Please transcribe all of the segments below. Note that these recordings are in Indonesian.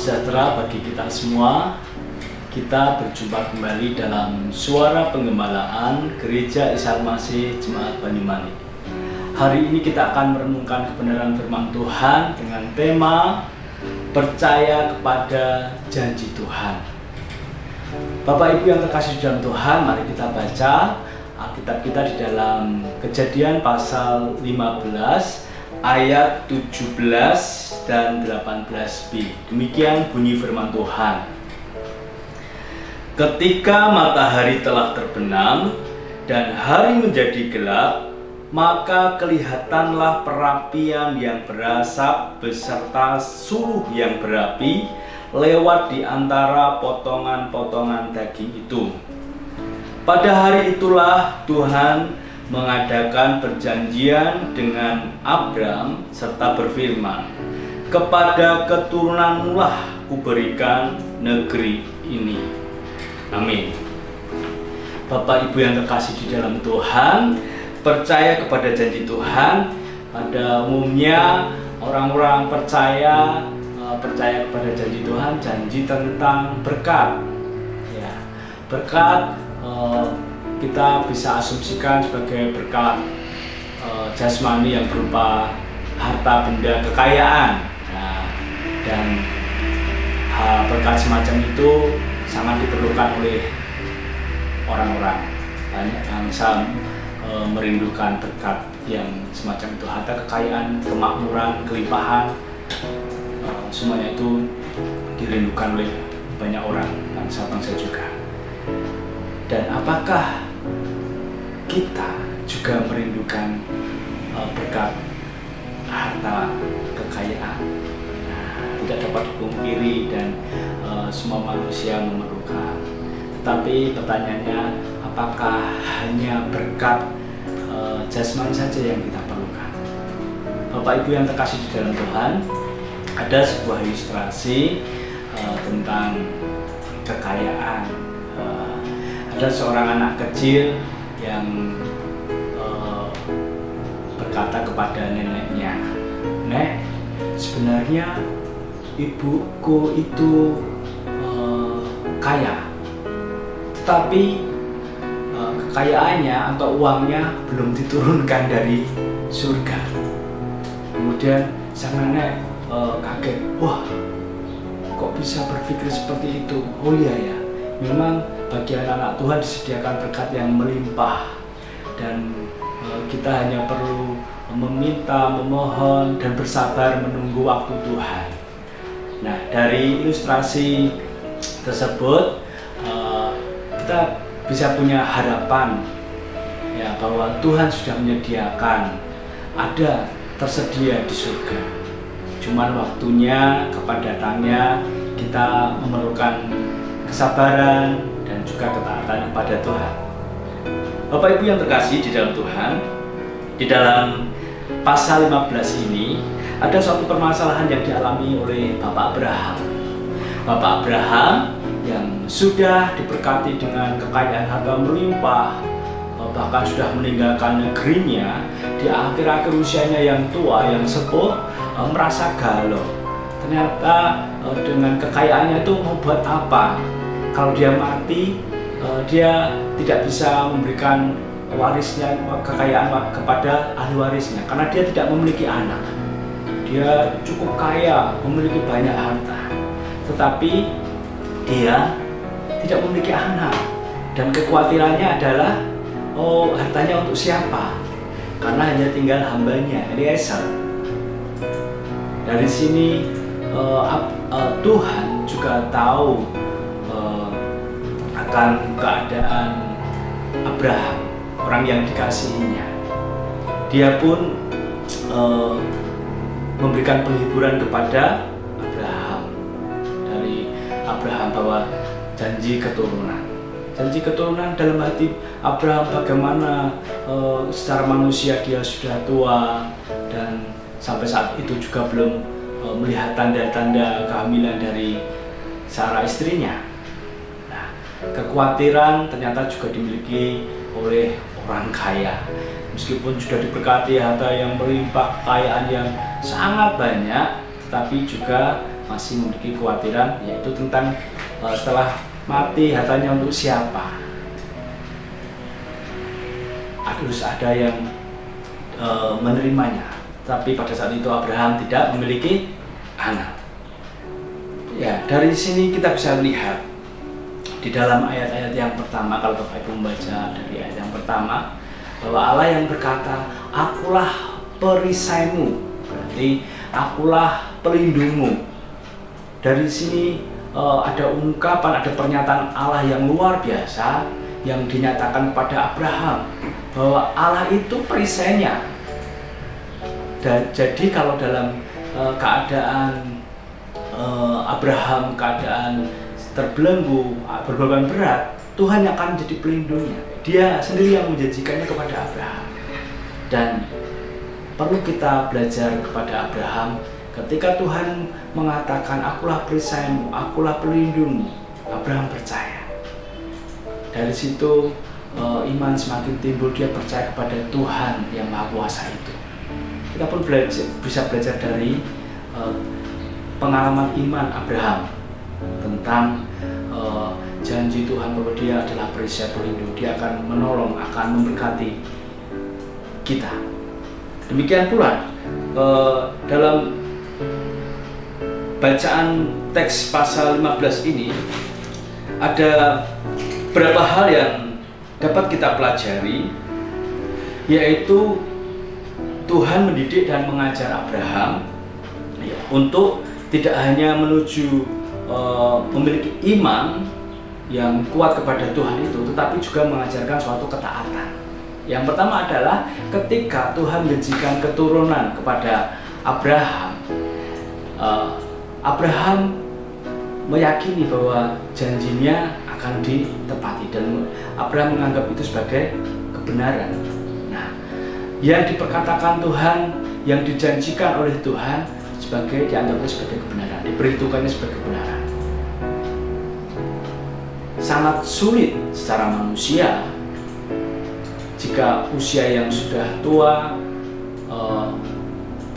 sejahtera bagi kita semua. Kita berjumpa kembali dalam Suara Penggembalaan Gereja Isa Almasih Jemaat Banyumanik. Hari ini kita akan merenungkan kebenaran firman Tuhan dengan tema percaya kepada janji Tuhan. Bapak Ibu yang terkasih di dalam Tuhan, mari kita baca Alkitab kita di dalam Kejadian pasal 15 ayat 17 dan 18b. Demikian bunyi firman Tuhan. Ketika matahari telah terbenam dan hari menjadi gelap, maka kelihatanlah perapian yang berasap beserta suluh yang berapi lewat di antara potongan-potongan daging itu. Pada hari itulah Tuhan mengadakan perjanjian dengan Abram serta berfirman, "Kepada keturunanmu lah kuberikan negeri ini." Amin. Bapak Ibu yang terkasih di dalam Tuhan, percaya kepada janji Tuhan. Pada umumnya orang-orang percaya kepada janji Tuhan, janji tentang berkat. Ya, berkat kita bisa asumsikan sebagai berkat jasmani yang berupa harta benda kekayaan. Nah, dan berkat semacam itu sangat diperlukan oleh orang-orang. Banyak bangsa merindukan berkat yang semacam itu, harta kekayaan, kemakmuran, kelimpahan, semuanya itu dirindukan oleh banyak orang, bangsa-bangsa juga. Dan apakah kita juga merindukan berkat harta kekayaan? Nah, tidak dapat dipungkiri dan semua manusia memerlukan. Tetapi pertanyaannya, apakah hanya berkat jasmani saja yang kita perlukan? Bapak Ibu yang terkasih di dalam Tuhan, ada sebuah ilustrasi tentang kekayaan. Ada seorang anak kecil yang berkata kepada neneknya, "Nek, sebenarnya ibuku itu kaya, tetapi kekayaannya atau uangnya belum diturunkan dari surga." Kemudian sang nenek kaget, "Wah, kok bisa berpikir seperti itu? Oh iya ya, memang bagi anak-anak Tuhan disediakan berkat yang melimpah, dan kita hanya perlu meminta, memohon, dan bersabar menunggu waktu Tuhan." Nah, dari ilustrasi tersebut kita bisa punya harapan ya, bahwa Tuhan sudah menyediakan, ada, tersedia di surga. Cuman waktunya, kapan datangnya, kita memerlukan kesabaran dan juga ketaatan kepada Tuhan. Bapak Ibu yang terkasih di dalam Tuhan, di dalam pasal 15 ini ada suatu permasalahan yang dialami oleh Bapak Abraham. Bapak Abraham yang sudah diberkati dengan kekayaan harta melimpah, bahkan sudah meninggalkan negerinya di akhir-akhir usianya yang tua, yang sepuh, merasa galau. Ternyata dengan kekayaannya itu mau buat apa? Kalau dia mati, dia tidak bisa memberikan warisnya, kekayaan kepada ahli warisnya, karena dia tidak memiliki anak. Dia cukup kaya, memiliki banyak harta, tetapi dia tidak memiliki anak. Dan kekhawatirannya adalah, oh, hartanya untuk siapa? Karena hanya tinggal hambanya, Eliezer. Dari sini Tuhan juga tahu akan keadaan Abraham, orang yang dikasihinya. Dia pun memberikan penghiburan kepada Abraham. Dari Abraham bahwa janji keturunan. Janji keturunan dalam hati Abraham, bagaimana secara manusia dia sudah tua dan sampai saat itu juga belum melihat tanda-tanda kehamilan dari Sarah istrinya. Nah, kekhawatiran ternyata juga dimiliki oleh orang kaya. Meskipun sudah diberkati harta yang melimpah, kekayaan yang sangat banyak, tetapi juga masih memiliki kekhawatiran, yaitu tentang setelah mati hartanya untuk siapa. Harus ada yang menerimanya. Tapi pada saat itu Abraham tidak memiliki anak. Ya, dari sini kita bisa lihat di dalam ayat-ayat yang pertama, kalau Bapak Ibu membaca dari ayat yang pertama, bahwa Allah yang berkata, "Akulah perisaimu," berarti akulah pelindungmu. Dari sini ada ungkapan, ada pernyataan Allah yang luar biasa yang dinyatakan kepada Abraham, bahwa Allah itu perisainya. Dan jadi kalau dalam keadaan Abraham keadaan terbelenggu, berbeban berat, Tuhan yang akan menjadi pelindungnya. Dia sendiri yang menjanjikannya kepada Abraham. Dan perlu kita belajar kepada Abraham, ketika Tuhan mengatakan, "Akulah perisaimu, akulah pelindungmu," Abraham percaya. Dari situ iman semakin timbul, dia percaya kepada Tuhan yang Maha Kuasa itu. Kita pun bisa belajar dari pengalaman iman Abraham tentang janji Tuhan bahwa dia adalah perisai pelindung, dia akan menolong, akan memberkati kita. Demikian pula dalam bacaan teks pasal 15 ini ada beberapa hal yang dapat kita pelajari, yaitu Tuhan mendidik dan mengajar Abraham untuk tidak hanya menuju memiliki iman yang kuat kepada Tuhan itu, tetapi juga mengajarkan suatu ketaatan. Yang pertama adalah ketika Tuhan menjanjikan keturunan kepada Abraham, Abraham meyakini bahwa janjinya akan ditepati dan Abraham menganggap itu sebagai kebenaran. Nah, yang diperkatakan Tuhan, yang dijanjikan oleh Tuhan dianggapnya sebagai kebenaran, diperhitungkannya sebagai kebenaran. Sangat sulit secara manusia jika usia yang sudah tua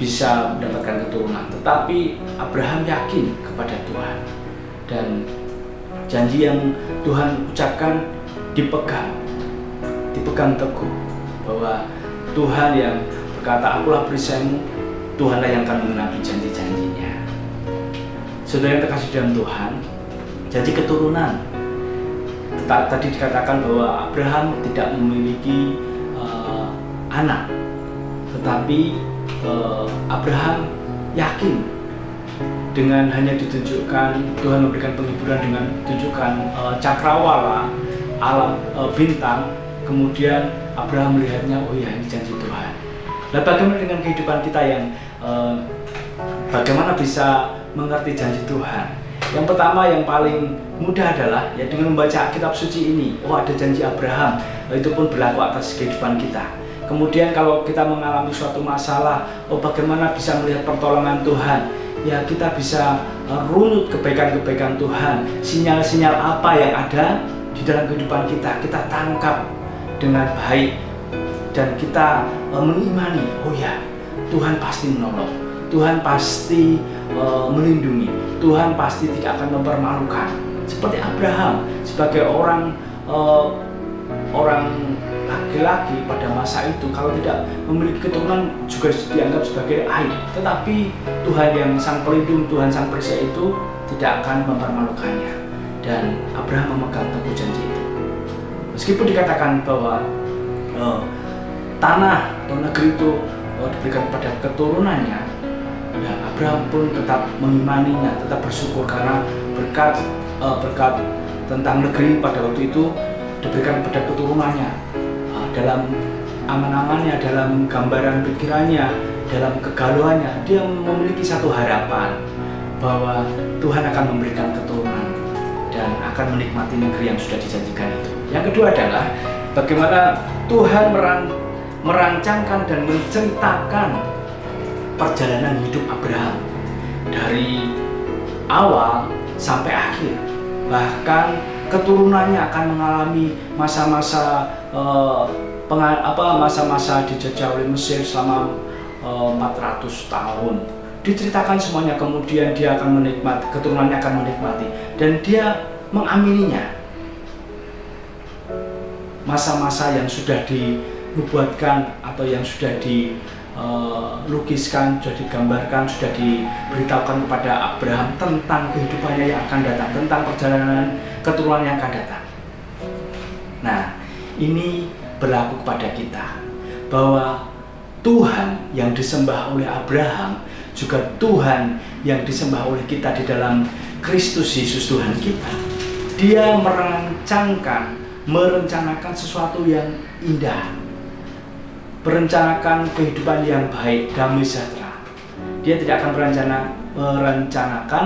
bisa mendapatkan keturunan, tetapi Abraham yakin kepada Tuhan dan janji yang Tuhan ucapkan dipegang teguh, bahwa Tuhan yang berkata, "Akulah perisaimu," Tuhanlah yang akan mengenapi janji-janjinya. Saudara yang terkasih dalam Tuhan, janji keturunan. Tadi dikatakan bahwa Abraham tidak memiliki anak, tetapi Abraham yakin dengan hanya ditunjukkan, Tuhan memberikan penghiburan dengan tunjukkan cakrawala, alam bintang, kemudian Abraham melihatnya, oh ya, ini janji Tuhan. Nah, bagaimana dengan kehidupan kita yang bagaimana bisa mengerti janji Tuhan? Yang pertama, yang paling mudah adalah ya dengan membaca kitab suci ini. Oh, ada janji Abraham, itu pun berlaku atas kehidupan kita. Kemudian kalau kita mengalami suatu masalah, oh bagaimana bisa melihat pertolongan Tuhan? Ya, kita bisa runut kebaikan-kebaikan Tuhan, sinyal-sinyal apa yang ada di dalam kehidupan kita, kita tangkap dengan baik dan kita mengimani, oh ya, Tuhan pasti menolong, Tuhan pasti melindungi, Tuhan pasti tidak akan mempermalukan. Seperti Abraham sebagai orang laki-laki pada masa itu, kalau tidak memiliki keturunan juga dianggap sebagai aib. Tetapi Tuhan yang sang pelindung, Tuhan sang perisai itu tidak akan mempermalukannya. Dan Abraham memegang teguh janji itu. Meskipun dikatakan bahwa tanah atau negeri itu diberikan kepada keturunannya, ya Abraham pun tetap mengimaninya, tetap bersyukur karena berkat tentang negeri pada waktu itu diberikan kepada keturunannya. Dalam angan-angannya, dalam gambaran pikirannya, dalam kegalauannya, dia memiliki satu harapan bahwa Tuhan akan memberikan keturunan dan akan menikmati negeri yang sudah dijanjikan itu. Yang kedua adalah bagaimana Tuhan merancangkan dan menceritakan perjalanan hidup Abraham dari awal sampai akhir. Bahkan keturunannya akan mengalami masa-masa masa-masa dijajah oleh Mesir selama 400 tahun, diceritakan semuanya, kemudian dia akan menikmati, keturunannya akan menikmati, dan dia mengamininya. Masa-masa yang sudah dinubuatkan atau yang sudah dilukiskan, sudah digambarkan, sudah diberitahukan kepada Abraham tentang kehidupannya yang akan datang, tentang perjalanan keturunan yang akan datang. Nah, ini berlaku kepada kita, bahwa Tuhan yang disembah oleh Abraham juga Tuhan yang disembah oleh kita di dalam Kristus Yesus Tuhan kita. Dia merencanakan sesuatu yang indah, merencanakan kehidupan yang baik, damai sejahtera. Dia tidak akan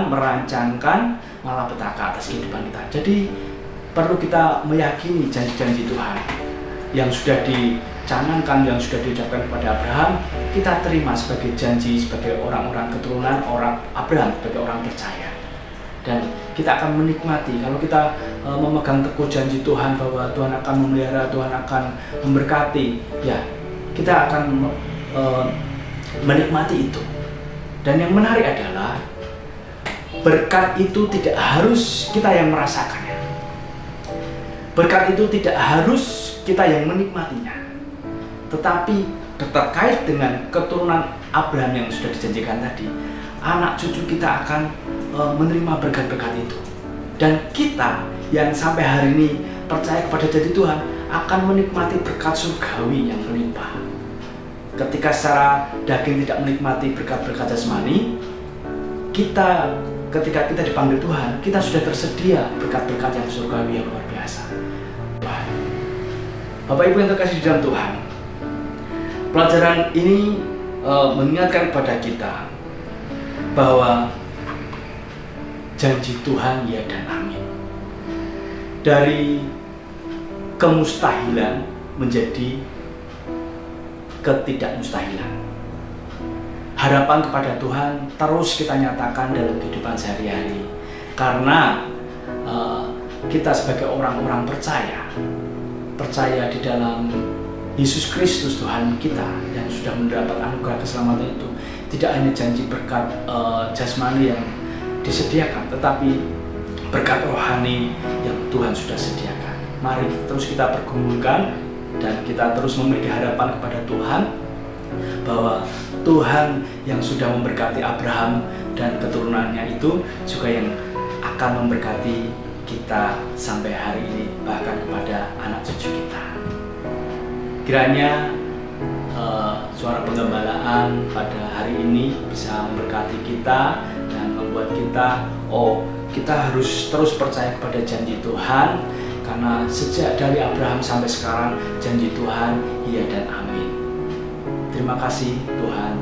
merancangkan malapetaka atas kehidupan kita. Jadi perlu kita meyakini janji-janji Tuhan yang sudah dicanangkan, yang sudah diucapkan kepada Abraham, kita terima sebagai janji, sebagai orang-orang keturunan orang Abraham, sebagai orang percaya. Dan kita akan menikmati kalau kita memegang teguh janji Tuhan bahwa Tuhan akan memelihara, Tuhan akan memberkati, ya kita akan menikmati itu. Dan yang menarik adalah berkat itu tidak harus kita yang merasakannya. Berkat itu tidak harus kita yang menikmatinya, tetapi terkait dengan keturunan Abraham yang sudah dijanjikan tadi, anak cucu kita akan menerima berkat-berkat itu. Dan kita yang sampai hari ini percaya kepada janji Tuhan akan menikmati berkat surgawi yang melimpah. Ketika secara daging tidak menikmati berkat-berkat jasmani, ketika kita dipanggil Tuhan, kita sudah tersedia berkat-berkat yang surgawi yang luar biasa. Bapak Ibu yang terkasih di dalam Tuhan, pelajaran ini mengingatkan kepada kita bahwa janji Tuhan ya dan amin. Dari kemustahilan menjadi ketidakmustahilan. Harapan kepada Tuhan terus kita nyatakan dalam kehidupan sehari-hari, karena kita sebagai orang-orang percaya di dalam Yesus Kristus Tuhan kita yang sudah mendapat anugerah keselamatan itu. Tidak hanya janji berkat jasmani yang disediakan, tetapi berkat rohani yang Tuhan sudah sediakan. Mari terus kita pergumulkan dan kita terus memiliki harapan kepada Tuhan bahwa Tuhan yang sudah memberkati Abraham dan keturunannya itu juga yang akan memberkati kita sampai hari ini, bahkan kepada anak cucu kita. Kiranya suara penggembalaan pada hari ini bisa memberkati kita dan membuat kita harus terus percaya kepada janji Tuhan, karena sejak dari Abraham sampai sekarang janji Tuhan iya dan amin. Terima kasih Tuhan.